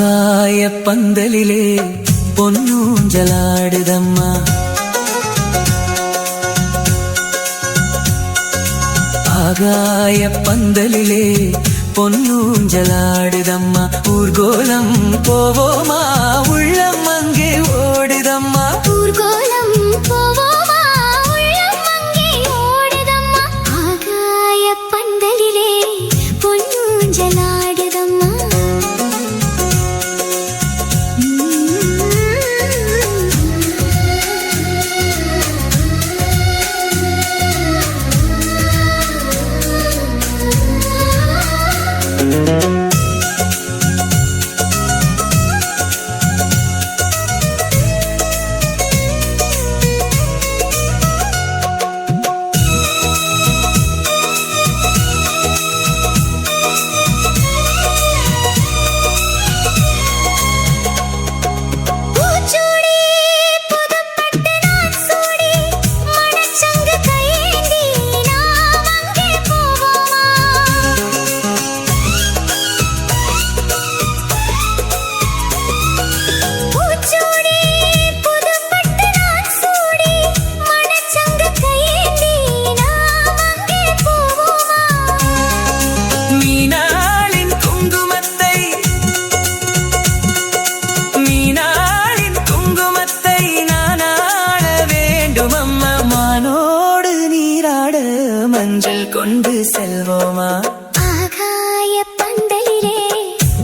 ஆகாய பந்தலிலே பொன்னூஞ்சலாடுதம்மா. ஆகாய பந்தலிலே பொன்னூஞ்சலாடுதம்மா. ஊர்கோலம் போவோமா, உள்ளம் அங்கே ஓடுதம்மா. ஊர்கோலம் போவோமா, உள்ளம் அங்கே ஓடுதம்மா. ஆகாய பந்தலிலே பொன்னூஞ்சலாடுதம்மா. மஞ்சள் கொண்டு செல்வோமா. ஆகாய பந்தலிலே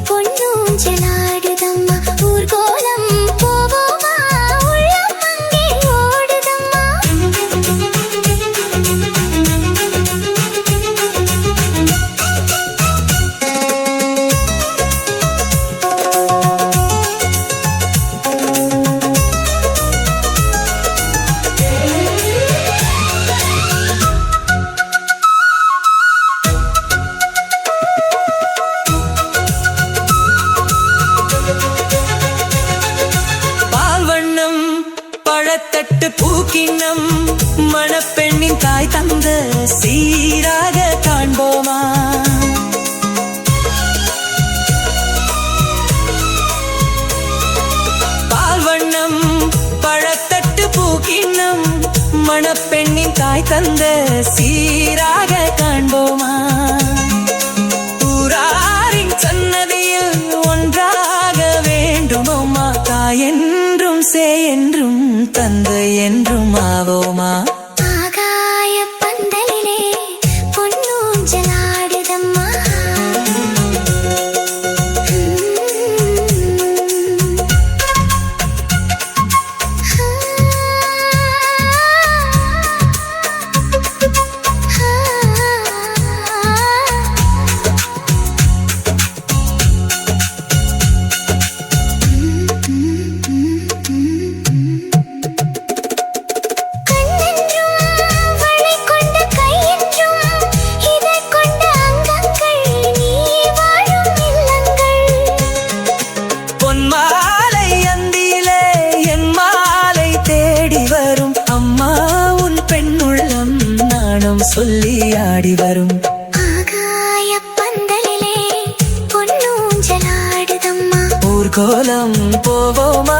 பொன்னூஞ்சலாடுதம்மா. ஊர்கோலம் போவோமா, உள்ளம் அங்கே ஓடுதம்மா. பழத்தட்டு பூக்கிண்ணம் மணப்பெண்ணின் தாய் தந்த சீராக காண்போமா. பால்வண்ணம் பழத்தட்டு பூக்கிண்ணம் மணப்பெண்ணின் தாய் தந்த சீராக காண்போமா. ஊராரின் சன்னதியில் ஒன்றாக வேண்டுமோமா. தாய் என்றும் சே என்றும் தந்தை என்றும் ஆவோமா. ஆகாய பந்தலிலே பொன்னூஞ்சலாடுதம்மா. சொல்லி ஆடி வரும். ஆகாய பந்தலிலே பொன்னூஞ்சலாடுதம்மா. ஊர்கோலம் போவோமா.